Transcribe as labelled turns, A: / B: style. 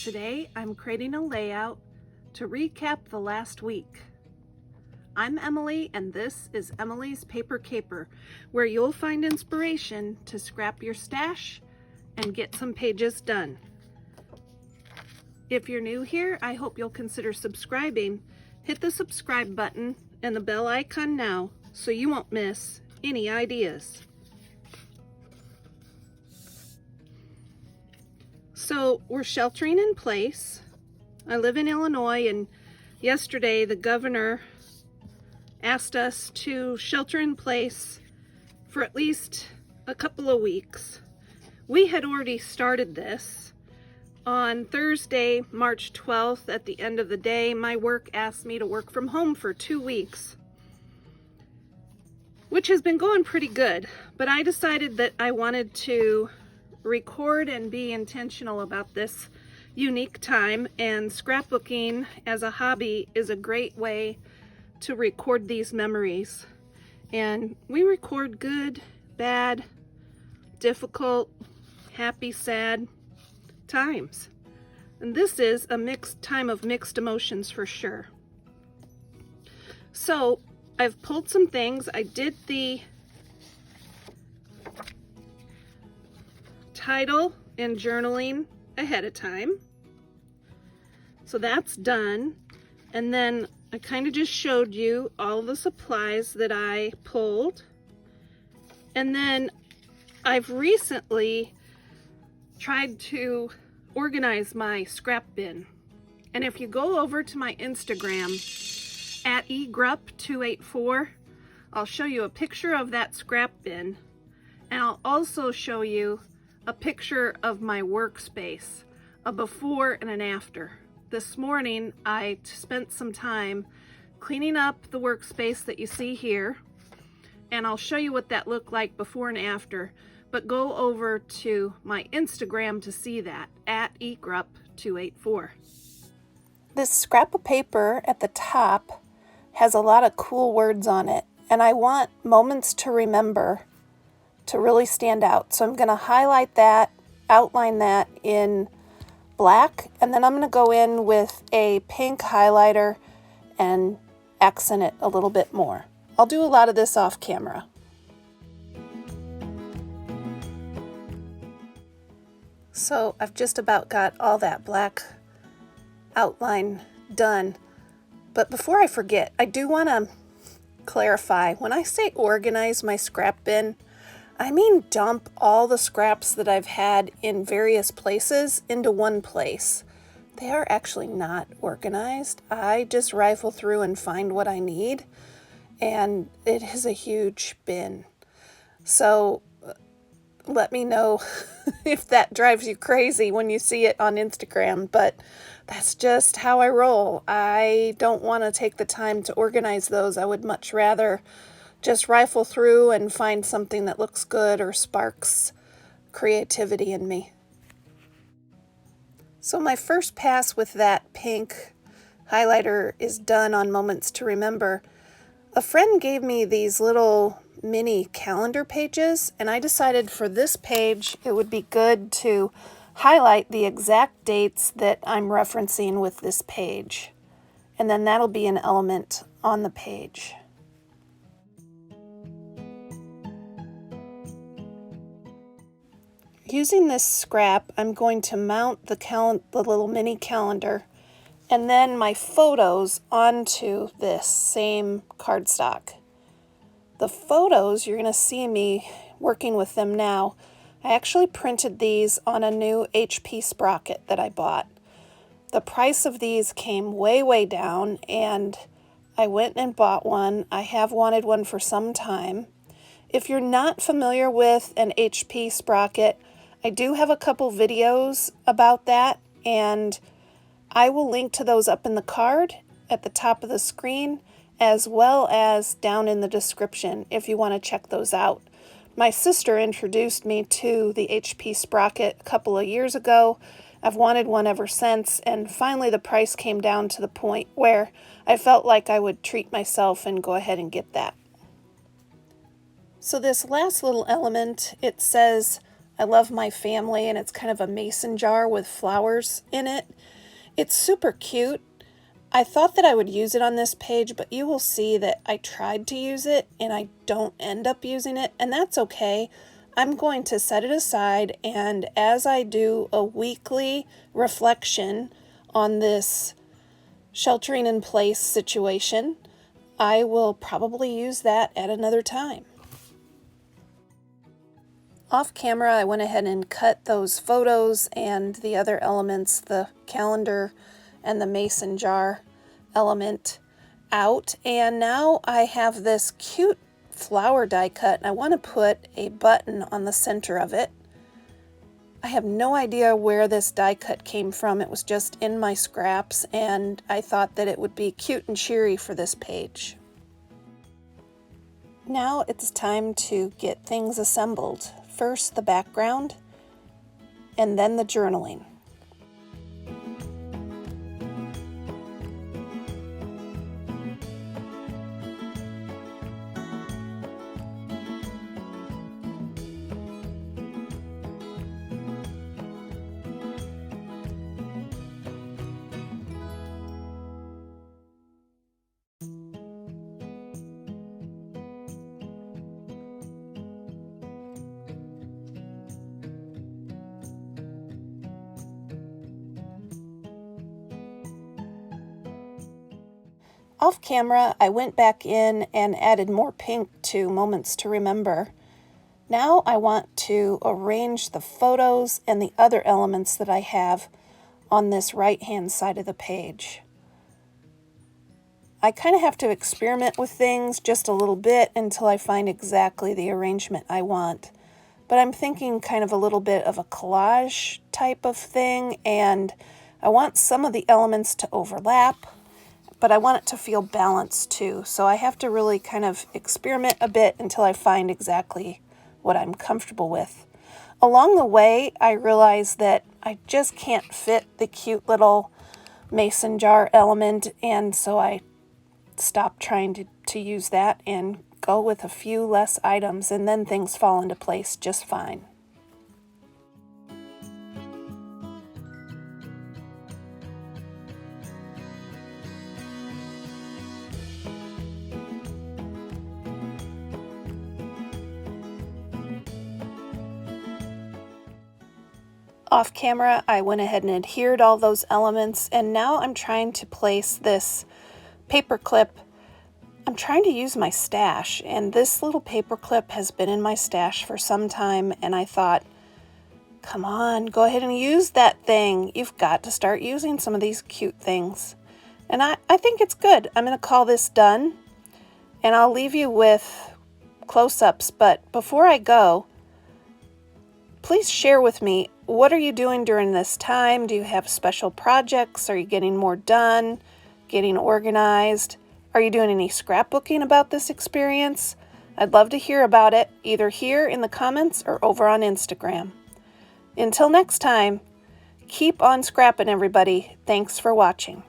A: Today I'm creating a layout to recap the last week. I'm Emilee and this is Emilee's Paper Caper, where you'll find inspiration to scrap your stash and get some pages done. If you're new here, I hope you'll consider subscribing. Hit the subscribe button and the bell icon now so you won't miss any ideas. So we're sheltering in place. I live in Illinois, and yesterday the governor asked us to shelter in place for at least a couple of weeks. We had already started this. On Thursday, March 12th, at the end of the day, my work asked me to work from home for 2 weeks, which has been going pretty good, but I decided that I wanted to record and be intentional about this unique time, and scrapbooking as a hobby is a great way to record these memories. And we record good, bad, difficult, happy, sad times. And this is a mixed time of mixed emotions for sure. So I've pulled some things. I did the title and journaling ahead of time, so that's done. And then I kind of just showed you all the supplies that I pulled. And then I've recently tried to organize my scrap bin. And if you go over to my Instagram at egrup284, I'll show you a picture of that scrap bin, and I'll also show you a picture of my workspace, a before and an after. This morning I spent some time cleaning up the workspace that you see here, and I'll show you what that looked like before and after, but go over to my Instagram to see that, at egrup284. This scrap of paper at the top has a lot of cool words on it, and I want moments to remember to really stand out. So I'm going to highlight that, outline that in black, and then I'm going to go in with a pink highlighter and accent it a little bit more. I'll do a lot of this off camera. So I've just about got all that black outline done. But before I forget, I do want to clarify, when I say organize my scrap bin, I mean dump all the scraps that I've had in various places into one place. They are actually not organized. I just rifle through and find what I need, and it is a huge bin. So let me know if that drives you crazy when you see it on Instagram, but that's just how I roll. I don't want to take the time to organize those. I would much rather just rifle through and find something that looks good or sparks creativity in me. So my first pass with that pink highlighter is done on Moments to Remember. A friend gave me these little mini calendar pages, and I decided for this page it would be good to highlight the exact dates that I'm referencing with this page. And then that'll be an element on the page. Using this scrap, I'm going to mount the little mini calendar and then my photos onto this same cardstock. The photos, you're going to see me working with them now. I actually printed these on a new HP Sprocket that I bought. The price of these came way down, and I went and bought one. I have wanted one for some time. If you're not familiar with an HP Sprocket, I do have a couple videos about that, and I will link to those up in the card at the top of the screen, as well as down in the description if you want to check those out. My sister introduced me to the HP Sprocket a couple of years ago. I've wanted one ever since, and finally the price came down to the point where I felt like I would treat myself and go ahead and get that. So this last little element, it says I love my family, and it's kind of a mason jar with flowers in it. It's super cute. I thought that I would use it on this page, but you will see that I tried to use it and I don't end up using it, and that's okay. I'm going to set it aside, and as I do a weekly reflection on this sheltering in place situation, I will probably use that at another time. Off camera, I went ahead and cut those photos and the other elements, the calendar and the mason jar element, out, and now I have this cute flower die cut, and I want to put a button on the center of it. I have no idea where this die cut came from. It was just in my scraps, and I thought that it would be cute and cheery for this page. Now it's time to get things assembled. First the background, and then the journaling. Off camera, I went back in and added more pink to Moments to Remember. Now I want to arrange the photos and the other elements that I have on this right-hand side of the page. I kind of have to experiment with things just a little bit until I find exactly the arrangement I want. But I'm thinking kind of a little bit of a collage type of thing, and I want some of the elements to overlap, but I want it to feel balanced too. So I have to really kind of experiment a bit until I find exactly what I'm comfortable with. Along the way, I realized that I just can't fit the cute little mason jar element, and so I stopped trying to use that and go with a few less items, and then things fall into place just fine. Off camera, I went ahead and adhered all those elements, and now I'm trying to place this paper clip. I'm trying to use my stash, and this little paper clip has been in my stash for some time, and I thought, come on, go ahead and use that thing. You've got to start using some of these cute things. And I think it's good. I'm going to call this done, and I'll leave you with close-ups, but before I go, please share with me, what are you doing during this time? Do you have special projects? Are you getting more done? Getting organized? Are you doing any scrapbooking about this experience? I'd love to hear about it, either here in the comments or over on Instagram. Until next time, keep on scrapping, everybody. Thanks for watching.